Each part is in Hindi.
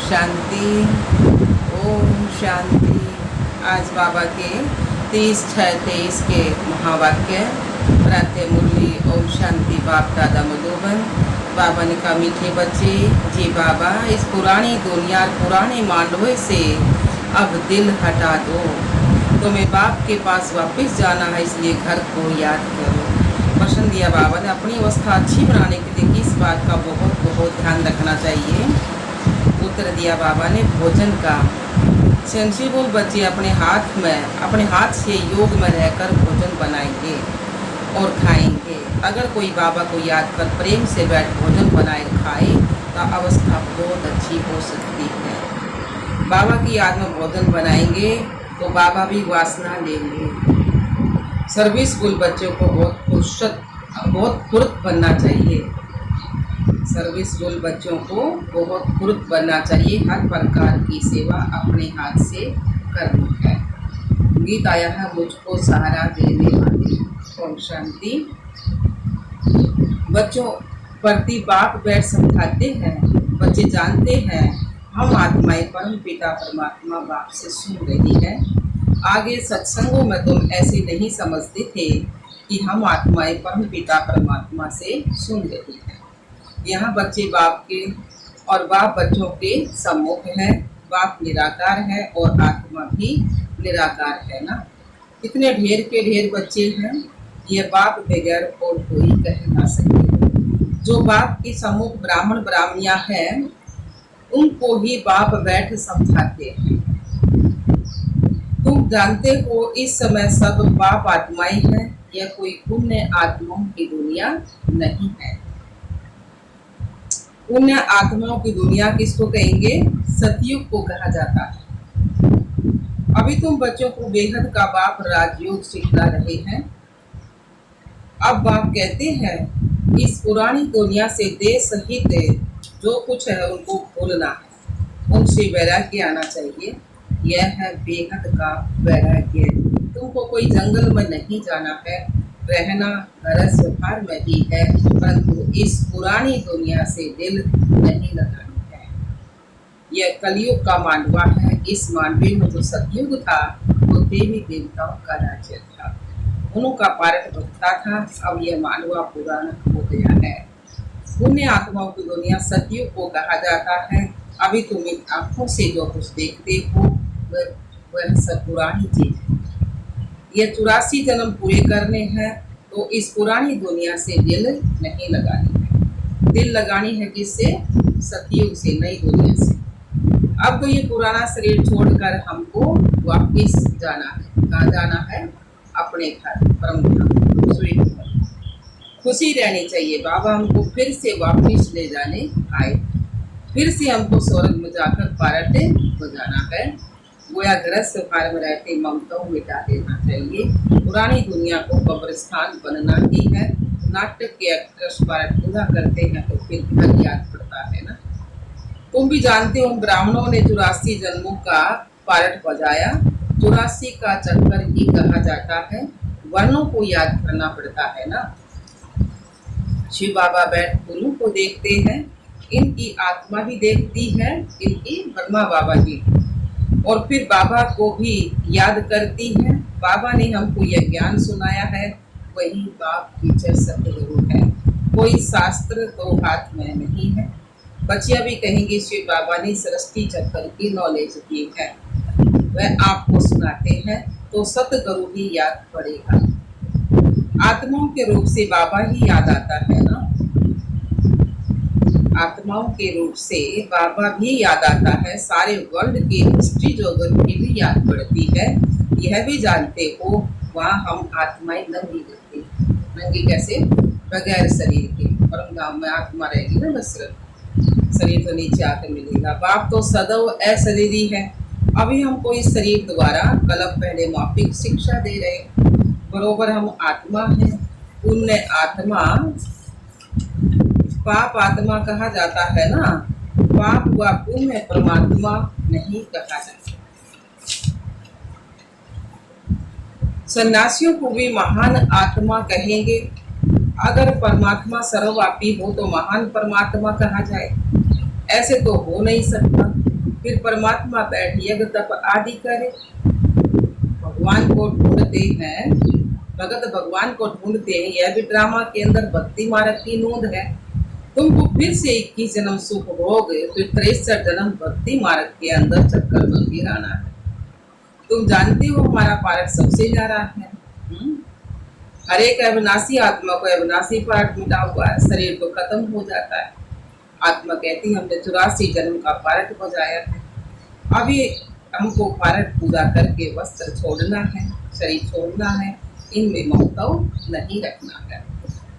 शांति। ओम शांति। आज बाबा के 30/6/23 के महावाक्य प्रातः मुरली ओम शांति बाप दादा मधुबन। बाबा ने कहा, मीठे बच्चे जी बाबा, इस पुरानी दुनिया पुराने मांडवे से अब दिल हटा दो। तुम्हें बाप के पास वापस जाना है, इसलिए घर को याद करो। प्रश्न दिया बाबा ने, अपनी अवस्था अच्छी बनाने के लिए किस बात का बहुत ध्यान रखना चाहिए? उत्तर दिया बाबा ने, भोजन का। सेंसिबल बच्चे अपने हाथ से योग में रहकर भोजन बनाएंगे और खाएंगे। अगर कोई बाबा को याद कर प्रेम से बैठ भोजन बनाए खाए तो अवस्था बहुत अच्छी हो सकती है। बाबा की याद में भोजन बनाएंगे तो बाबा भी वासना लेंगे। सर्विसफुल बच्चों को बहुत फुर्त बनना चाहिए। सर्विसफुल बच्चों को बहुत फुर्त बनना चाहिए। हर प्रकार की सेवा अपने हाथ से करनी है। गीत आया है, मुझको सहारा देने वाले। ओम शांति। बच्चों प्रति बाप बैठ समझाते हैं। बच्चे जानते हैं हम आत्माएं परम पिता परमात्मा बाप से सुन रही है। आगे सत्संगों में तुम ऐसे नहीं समझते थे कि हम आत्माएं परम पिता परमात्मा से सुन रही हैं। यहाँ बच्चे बाप के और बाप बच्चों के सम्मुख है। बाप निराकार है और आत्मा भी निराकार है ना। इतने ढेर के ढेर बच्चे हैं, ये बाप बगैर और कोई कह ना सके। जो बाप के सम्मुख ब्राह्मण ब्राह्मणियां हैं, उनको ही बाप बैठ समझाते हैं। तुम जानते हो इस समय सब बाप आत्माएं हैं। यह कोई पुण्य आत्माओं की दुनिया नहीं है। पुण्य आत्माओं की दुनिया किसको कहेंगे? सतयुग को कहा जाता है। अभी तुम बच्चों को बेहद का बाप राजयोग सिखला रहे हैं। अब बाप कहते हैं इस पुरानी दुनिया से देह सहित जो कुछ है उनको भूलना है, उनसे वैराग्य आना चाहिए। यह है बेहद का वैराग्य। तुमको कोई जंगल में नहीं जाना है, रहना घर व्यवहार में ही है, परंतु इस पुरानी दुनिया से दिल नहीं लगानी है। यह कलयुग का मांडवा है। इस मांडवे में जो सतयुग था वो देवी देवताओं का राज्य था, उनका पारण भक्ता था। अब यह मांडवा पुराना हो गया है। पुण्य आत्माओं की दुनिया सतयुग को कहा जाता है। अभी तुम इन आंखों से जो कुछ देखते हो वह सब पुरानी चीज है। यह 84 जन्म पूरे करने हैं, तो इस पुरानी दुनिया से दिल नहीं लगानी है। दिल लगानी है किससे? सतयुग से, नई दुनिया से। अब तो ये पुराना शरीर छोड़कर हमको वापिस जाना है। कहाँ जाना है? अपने घर परम धाम स्वीट। खुशी रहनी चाहिए। बाबा हमको फिर से वापिस ले जाने आए। फिर से हमको स्वर्ग में जाकर पारटे बजाना है। गोया ग्रस्त व्यवहार में रहते ममताओं मिटा देना चाहिए। पुरानी दुनिया को कब्रिस्तान बनना ही है। नाटक के एक्ट्रेस पार्ट पूरा करते हैं तो फिर घर याद पड़ता है ना। तुम भी जानते हो ब्राह्मणों ने 84 जन्मों का पार्ट बजाया। 84 का चक्कर ही कहा जाता है। वर्णों को याद करना पड़ता है ना। शिव बाबा बैठ फूलों को देखते हैं। इनकी आत्मा भी देखती है, इनकी ब्रह्मा बाबा जी, और फिर बाबा को भी याद करती है। बाबा ने हमको यह ज्ञान सुनाया है, वही बाप टीचर सतगुरु है। कोई शास्त्र तो हाथ में नहीं है। बच्चियां भी कहेंगे शिव बाबा ने सृष्टि चक्कर की नॉलेज दी है, वह आपको सुनाते हैं तो सतगुरु ही याद पड़ेगा। आत्माओं के रूप से बाबा ही याद आता है ना। आत्माओं के रूप से बाबा भी याद आता है। सारे वर्ल्ड की हिस्ट्री ज्योग्राफी भी याद पड़ती है। यह भी जानते हो वहाँ हम आत्माएं नंगी रहती हैं। नंगी कैसे? बगैर शरीर के। परम धाम में आत्मा रहेगी ना, बस शरीर तो नीचे आकर मिलेगा। बाप तो सदैव अशरीरी है। अभी हमको इस शरीर द्वारा कलप पहले माफिक शिक्षा दे रहे। बरोबर हम आत्मा हैं। पुण्य आत्मा पाप आत्मा कहा जाता है ना। पाप व पुण्य परमात्मा नहीं कहा जाता। सन्यासियों को भी महान आत्मा कहेंगे। अगर परमात्मा सर्वव्यापी हो तो महान परमात्मा कहा जाए। ऐसे तो हो नहीं सकता। फिर परमात्मा बैठ यज्ञ तप आदि करे। भगवान को ढूंढते हैं, भगत भगवान को ढूंढते हैं, यह भी ड्रामा के अंदर भक्ति मार्ग की नोंद है। तुमको फिर से 21 जन्म सुख भोग, फिर 63 जन्म भक्ति मार्ग के अंदर चक्कर में गिराना है। तुम जानते हो हमारा पारक सबसे न्यारा है। हर एक अविनाशी आत्मा को अविनाशी पारक मिला हुआ है, शरीर तो खत्म हो जाता है। आत्मा कहती है हमने 84 जन्म का पारक बजाया है, अभी हमको पारक पूजा करके वस्त्र छोड़ना है, शरीर छोड़ना है, इनमें महत्व नहीं रखना है।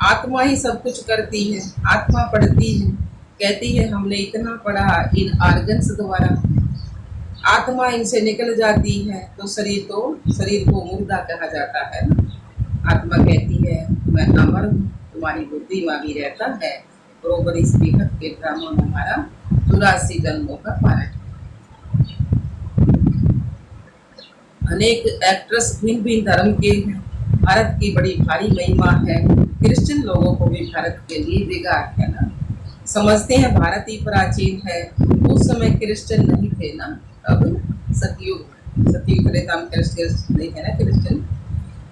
आत्मा ही सब कुछ करती है, आत्मा पढ़ती है, कहती है हमने इतना पढ़ा इन आर्गन्स द्वारा। आत्मा इनसे निकल जाती है तो शरीर को मुर्दा कहा जाता है। आत्मा कहती है मैं अमर हूँ, तुम्हारी बुद्धि में भी रहता है। बरोबर इस बेहद के ड्रामा में हमारा 84 जन्मों का पारक। अनेक एक्ट्रेस भिन्न भिन्न धर्म के हैं। भारत की बड़ी भारी महिमा है। क्रिश्चियन लोगों को भी भारत के लिए बिगाड़ है ना, समझते हैं भारत ही प्राचीन है। उस समय क्रिश्चियन नहीं थे ना, अब सतयुग त्रेता में क्रिश्चियन नहीं थे ना क्रिश्चियन,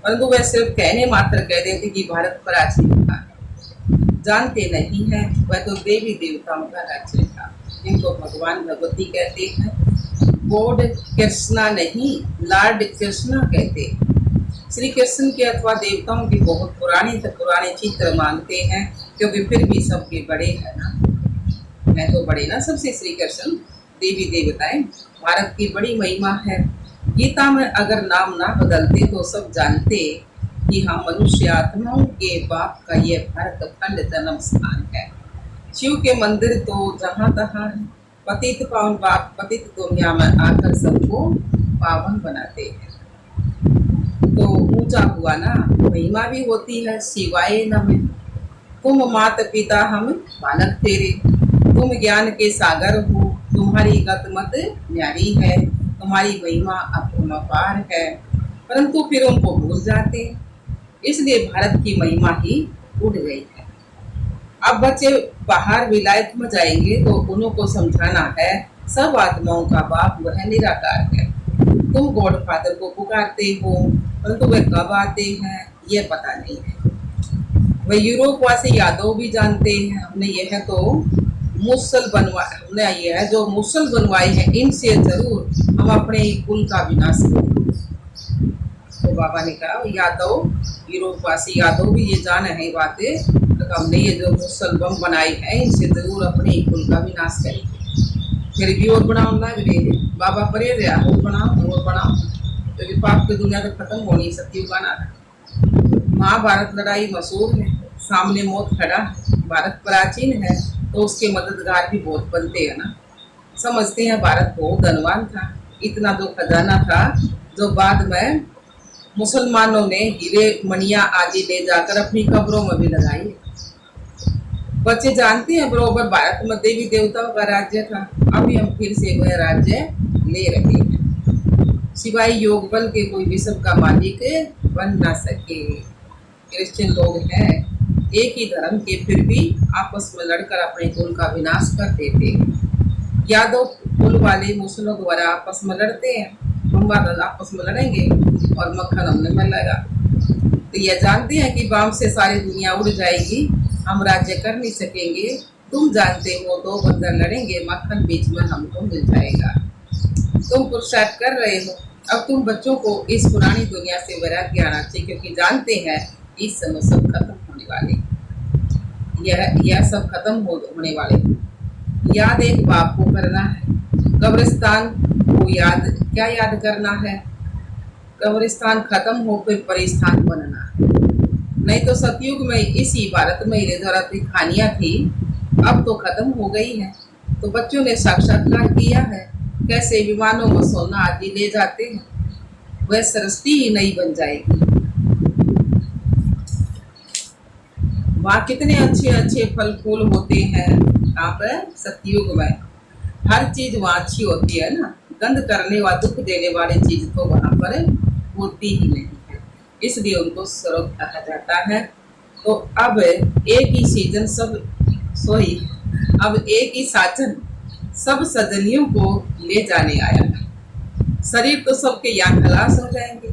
परंतु वह सिर्फ कहने मात्र कह देते कि भारत प्राचीन था। जानते नहीं है वह तो देवी देवताओं का राज्य था, जिनको भगवान भगवती कहते हैं। गॉड कृष्णा नहीं, लॉर्ड कृष्णा कहते हैं। श्री कृष्ण के अथवा देवताओं की बहुत पुराने चित्र मांगते हैं, क्योंकि फिर भी सबके बड़े हैं ना, मैं तो बड़े ना सबसे श्री कृष्ण देवी देवताएं। भारत की बड़ी महिमा है। गीता में अगर नाम ना बदलते तो सब जानते कि हाँ मनुष्य आत्माओं के बाप का ये भारत खंड जन्म स्थान है। शिव के मंदिर तो जहाँ तहाँ है। पतित पावन बाप पतित दुनिया में आकर सबको पावन बनाते हैं, तो ऊंचा हुआ ना, महिमा भी होती है। शिवाय नमः। तुम माता पिता हम बालक तेरे, तुम ज्ञान के सागर हो, तुम्हारी गतमत न्यारी है, तुम्हारी महिमा अपरंपार है, परंतु फिर उनको भूल जाते, इसलिए भारत की महिमा ही उड़ गई है। अब बच्चे बाहर विलायत में जाएंगे तो उनको समझाना है सब आत्माओं का बाप वह निराकार है। तुम गॉड फादर को पुकारते हो, परंतु वे कब आते हैं ये पता नहीं है। वह यूरोप वासी यादव भी जानते हैं हमने यह तो मुसल बनवाए, हमने यह जो मुसल बनवाए हैं इनसे जरूर हम अपने कुल का विनाश करेंगे। तो बाबा ने कहा यादव यूरोप वासी यादव भी ये जान है बातें, तो हमने ये जो मुसल बम बनाई है इनसे जरूर अपने कुल का विनाश करेंगे। फिर भी और बनाओ लग रहे बाबा परे रहा और बनाओ, तो पाप की दुनिया तो खत्म होनी सत्युग का ना। महाभारत लड़ाई मशहूर है, सामने मौत खड़ा है। भारत प्राचीन है तो उसके मददगार भी बहुत बनते हैं ना। समझते हैं भारत बहुत धनवान था, इतना जो खजाना था जो बाद में मुसलमानों ने हीरे मणिया आदि ले जाकर अपनी कब्रों में भी लगाई। बच्चे जानते हैं बरोबर भारत में देवी देवताओं का राज्य था, अभी हम फिर से वह राज्य ले रहे हैं। सिवाय योग बल के कोई विश्व का मालिक बन ना सके। क्रिश्चियन लोग हैं एक ही धर्म के, फिर भी आपस में लड़कर अपने कुल का विनाश कर देते हैं। यादव कुल वाले मुसलों द्वारा आपस में लड़ते हैं, हम आपस में लड़ेंगे और मक्खन हमने मिलेगा। तो यह जानते हैं कि बाम से सारी दुनिया उड़ जाएगी, हम राज्य कर नहीं सकेंगे। तुम जानते हो दो बंदर लड़ेंगे, मक्खन बीच में हमको मिल जाएगा। तुम पुरुषार्थ कर रहे हो, अब तुम बच्चों को इस पुरानी दुनिया से वैराग्य आना चाहिए, क्योंकि जानते हैं इस समय सब खत्म होने वाले, यह सब खत्म होने वाले। याद एक बाप को करना है, कब्रिस्तान को क्या याद करना है। कब्रिस्तान खत्म हो फिर परिस्थान बनना है। नहीं तो सतयुग में इसी भारत में ही कहानियां थी, अब तो खत्म हो गई है। तो बच्चों ने साक्षात्कार किया है कैसे विमानों में सोना आदि ले जाते हैं, वह सृष्टि ही नहीं बन जाएगी। वहाँ कितने अच्छे अच्छे फल फूल होते हैं, यहाँ पर सतयुग में हर चीज वहाँ अच्छी होती है ना। गंध करने व दुख देने वाली चीज तो वहाँ पर होती ही नहीं है, इसलिए उनको स्वर्ग कहा जाता है। तो अब एक ही सीजन अब एक ही साजन सब सजनियों को ले जाने आया है। शरीर तो सबके यहाँ खलास हो जाएंगे।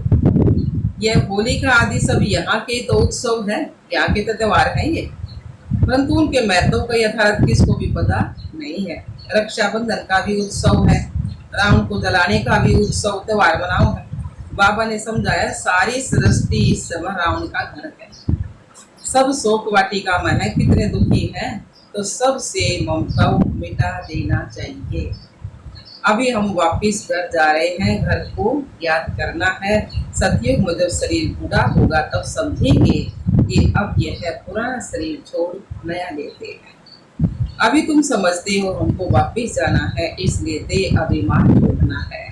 यह होली का आदि सब यहाँ के तो उत्सव है, यहाँ के तो त्योहार है ये, परंतु उनके महत्व का यथार्थ किसको भी पता नहीं है। रक्षाबंधन का भी उत्सव है, रावण को जलाने का भी उत्सव त्योहार मनाओ है। बाबा ने समझाया सारी सृष्टि इस समय रावण का घर है। सब शोक वाटिका में है, कितने दुखी हैं, तो सबसे ममता मिटा देना चाहिए। अभी हम वापिस घर जा रहे हैं, घर को याद करना है। सतयुग में जब शरीर बूढ़ा होगा तब समझेंगे कि अब यह पुराना शरीर छोड़ नया लेते हैं। अभी तुम समझते हो हमको वापिस जाना है, इसलिए दे अभिमान छोड़ना है।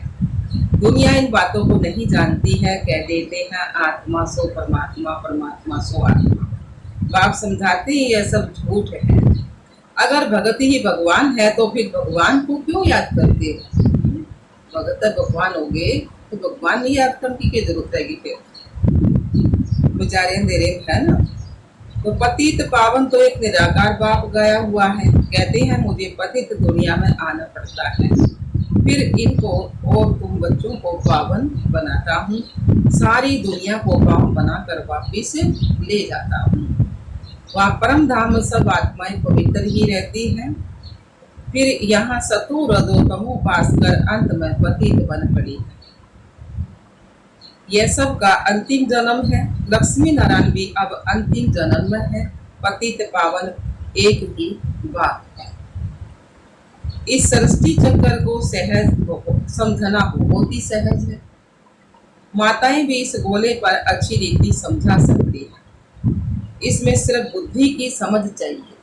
दुनिया इन बातों को नहीं जानती है, कह देते हैं आत्मा सो परमात्मा, परमात्मा सो आत्मा। बाप समझाते ही यह सब झूठ है। अगर भगत ही भगवान है तो फिर भगवान को क्यों याद करते हो? भगत भगवान हो गए तो भगवान नहीं याद करने की जरूरत है फिर? बेचारे अंधेरे है ना। तो पतित पावन तो एक निराकार बाप गया हुआ है। कहते हैं मुझे पतित दुनिया में आना पड़ता है, फिर इनको और तुम बच्चों को पावन बनाता हूँ, सारी दुनिया को पावन बनाकर वापिस ले जाता हूँ। वहाँ परम धाम में सब आत्माएं पवित्र ही रहती हैं। फिर यहाँ सतो रजो तमो पास कर अंत में पतित बन पड़ी है। यह सब का अंतिम जन्म है। लक्ष्मी नारायण भी अब अंतिम जन्म में है। पतित पावन एक ही बात है। इस सृष्टि चक्कर को सहज समझना बहुत ही सहज है। माताएं भी इस गोले पर अच्छी रीति समझा सकती है। इसमें सिर्फ बुद्धि की समझ चाहिए।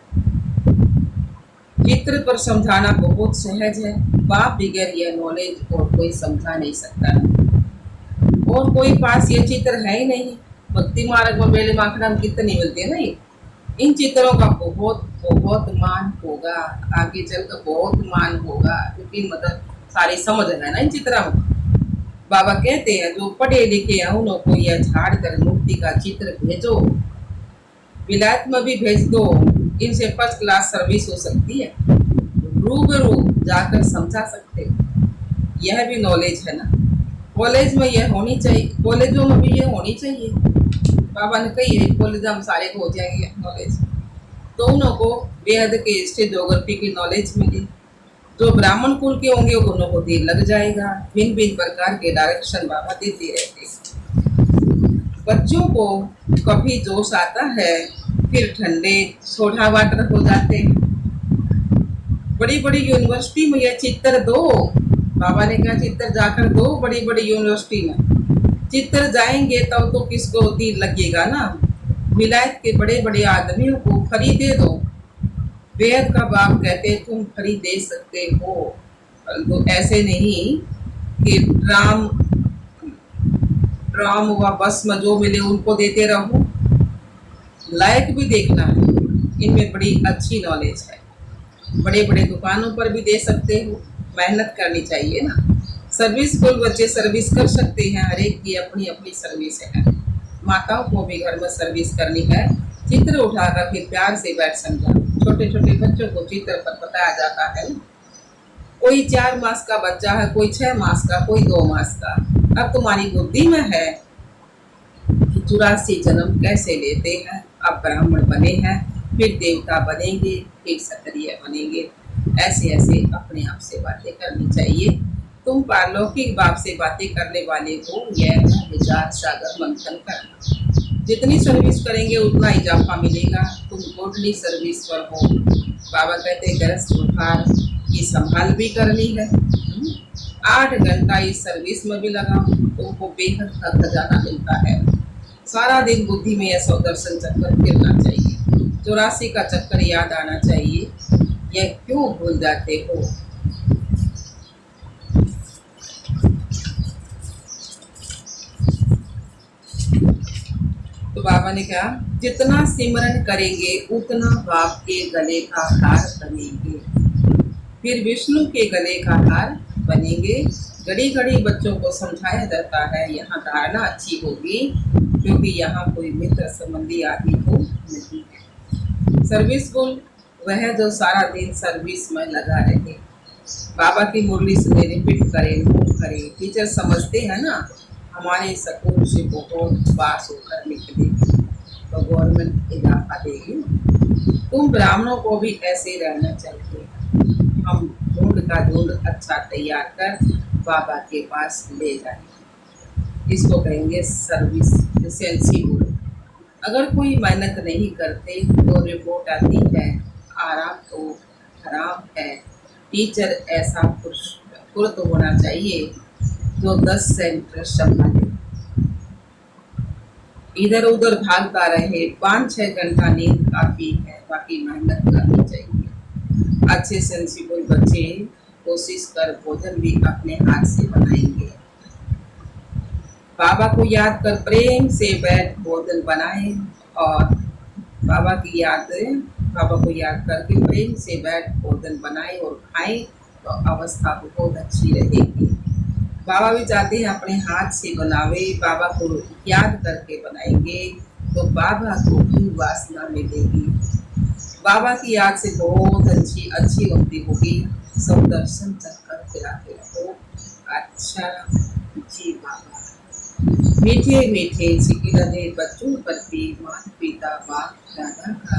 चित्र पर समझाना बहुत सहज है। बाप बगैर यह नॉलेज और कोई समझा नहीं सकता है। और कोई पास ये चित्र है ही नहीं। भक्ति मार्ग में बेले माखड़ा में कितनी मिलती है नहीं। इन चित्रों का बहुत बहुत मान होगा, आगे चलकर बहुत मान होगा, क्योंकि मतलब सारी समझ है ना इन चित्रों में। बाबा कहते हैं जो पढ़े लिखे हैं उन्हों को यह झाड़ कर मूर्ति का चित्र भेजो, विलायत में भी भेज दो, इनसे फर्स्ट क्लास सर्विस हो सकती है। रूबरू जाकर समझा सकते हो। यह भी नॉलेज है ना। कॉलेज में यह होनी चाहिए, कॉलेजों में भी यह होनी चाहिए। बाबा ने कही है कॉलेज हम सारे को हो जाएंगे नॉलेज। तो उन्हों को बेहद के हिस्ट्री ज्योग्राफी की नॉलेज मिली। जो ब्राह्मण कुल के होंगे उन्हों को दिल लग जाएगा। भिन्न भिन्न प्रकार के डायरेक्शन बाबा देते रहते हैं। बच्चों को कभी जोश आता है, फिर ठंडे सोडा वाटर हो जाते हैं। बड़ी बड़ी यूनिवर्सिटी में यह चित्र दो। बाबा ने कहा चित्र जाकर दो बड़ी बड़ी यूनिवर्सिटी में। चित्र जाएंगे तब तो किसको दिल लगेगा ना। विलायत के बड़े बड़े आदमियों को खरीदे दो। वेद का बाप कहते तुम खरीद दे सकते हो, तो ऐसे नहीं कि ड्राम व बस में जो मिले उनको देते रहो। लायक भी देखना है। इनमें बड़ी अच्छी नॉलेज है। बड़े बड़े दुकानों पर भी दे सकते हो। मेहनत करनी चाहिए ना। सर्विस कुल बच्चे सर्विस कर सकते हैं। हर एक की अपनी अपनी सर्विस है। माताओं को भी घर में सर्विस करनी है। चित्र उठाकर फिर प्यार से बैठ समझा। छोटे छोटे बच्चों को चित्र पर बताया जाता है। कोई 4 मास का बच्चा है, कोई 6 मास का, कोई 2 मास का। अब तुम्हारी बुद्धि में है कि 84 जन्म कैसे लेते हैं। अब ब्राह्मण बने हैं, फिर देवता बनेंगे, फिर क्षत्रिय बनेंगे। ऐसे ऐसे अपने आप से बातें करनी चाहिए। तुम पारलौकिक बाप से बातें करने वाले हो, यह विचार सागर मंथन करना। जितनी सर्विस करेंगे उतना इजाफा मिलेगा। तुम टोटली सर्विस पर हो। बाबा कहते गृहस्थ व्यवहार की संभाल भी करनी है। 8 घंटा इस सर्विस में भी लगा तुमको बेहद का खजाना मिलता है। सारा दिन बुद्धि में यह 100 दर्शन चक्कर फिरना चाहिए। 84 का चक्कर याद आना चाहिए। यह क्यों भूल जाते हो? तो बाबा ने कहा जितना सिमरन करेंगे उतना बाप के गले का हार बनेंगे, फिर विष्णु के गले का हार बनेंगे। घड़ी घड़ी बच्चों को समझाया जाता है यहाँ धारणा अच्छी होगी, क्योंकि यहाँ कोई मित्र संबंधी आदि तो नहीं है। सर्विस फुल वह जो सारा दिन सर्विस में लगा रहे। बाबा की मुरली सुने, रिपीट करें, मूव करें। टीचर समझते हैं ना, हमारे स्कूल से बहुत पास होकर निकले तो गवर्नमेंट इजाफा देगी। तुम ब्राह्मणों को भी ऐसे रहना चाहिए। हम झुंड का झुंड अच्छा तैयार कर बाबा के पास ले जाएंगे। इसको कहेंगे सर्विस सेंसिबल। अगर कोई मेहनत नहीं करते तो रिपोर्ट आती है आराम तो हराम है। टीचर ऐसा फुर्त होना चाहिए जो 10 सेंटर संभाले, इधर उधर भागता रहे। 5-6 घंटा नींद काफी है, बाकी मेहनत करनी चाहिए। अच्छे सेंसिबल बच्चे कोशिश कर भोजन भी अपने हाथ से बनाएंगे। बाबा को याद कर प्रेम से बैठ भोजन बनाए और बाबा को याद करके प्रेम से बैठ भोजन बनाए और खाएं तो अवस्था बहुत अच्छी रहेगी। बाबा भी चाहते हैं अपने हाथ से बनावे, बाबा को याद करके बनाएंगे तो बाबा को भी वासना मिलेगी। बाबा की याद से बहुत अच्छी होती होगी। सब दर्शन चक्कर फिराते रहो। अच्छा जी बाबा। मीठे मीठे सिकिलने बच्चों प्रति माता पिता बाप दादा का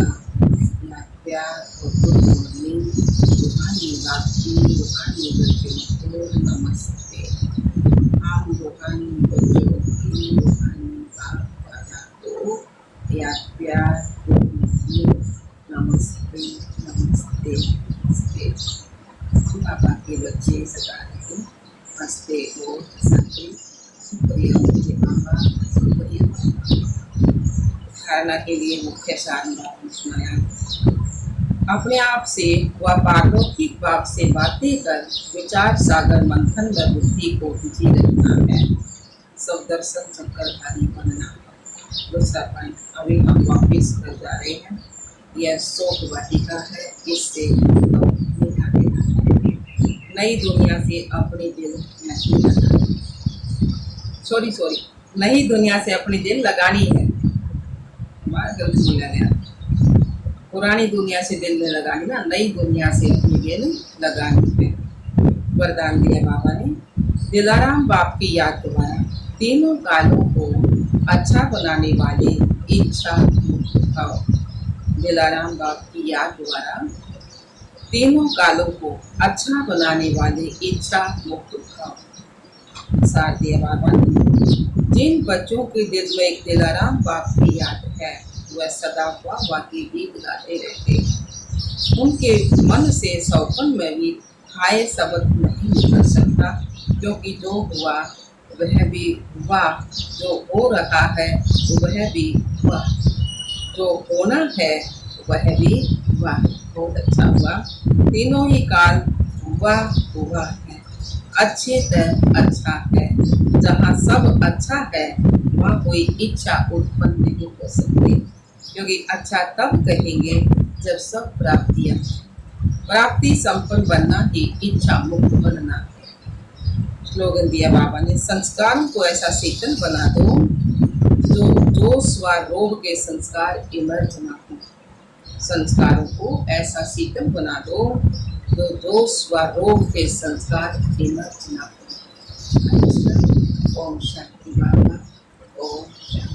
याद प्यार और गुड मॉर्निंग। रूहानी बापी रूहानी बच्चों को नमस्ते। हम रूहानी बच्चों की रूहानी बाप दादा को याद प्यार गुड मॉर्निंग नमस्ते नमस्ते नमस्ते। हम बाबा के बच्चे सदा रहे हंसते और हंसते। शुक्रिया मुझे बाबा, शुक्रिया बाबा। धारणा के लिए मुख्य सार सुनाया। अपने आप से व पारलौकिक बाप से बातें कर विचार सागर मंथन व बुद्धि को बिजी रखना है। सब दर्शन चक्रधारी बनना है। दूसरा पॉइंट अभी हम वापिस कर जा रहे हैं। यह शोक वाटिका है, इससे नई दुनिया से अपने दिल नहीं लगानी। सॉरी नई दुनिया से अपनी दिल लगानी है। गलती बोला गया। पुरानी दुनिया से दिल में लगानी ना, नई दुनिया से अपनी दिल लगानी है। वरदान दिया बाबा ने। दिलाराम बाप की याद द्वारा तीनों कालों को अच्छा बनाने वाले इच्छा मुक्त भाव। दिलाराम बाप की याद द्वारा तीनों कालों को अच्छा बनाने वाले इच्छा मुक्त भाव। सार दिया बाबा ने। जिन बच्चों के दिल में दिलाराम बाप की याद है वह सदा वाह की गीत गाते रहते हैं। उनके मन से सौपन में भी हाय शब्द नहीं निकल सकता, क्योंकि जो हुआ वह भी हुआ, जो हो रहा है वह भी हुआ, जो होना है वह भी हुआ। बहुत अच्छा हुआ। तीनों ही काल हुआ है। अच्छे तरह अच्छा है। जहाँ सब अच्छा है वहाँ कोई इच्छा उत्पन्न नहीं हो सकती, क्योंकि अच्छा तब कहेंगे जब सब प्राप्ति संपन्न बनना ही इच्छा मुक्त बनना है। स्लोगन दिया बाबा ने। संस्कारों को ऐसा शीतल बना दो जो स्वारोग के संस्कार इमर्ज ना हो। संस्कारों को ऐसा शीतल बना दो जो स्वारोग के संस्कार इमर्ज ना हो। ओम शांति बाबा। ओम शांति।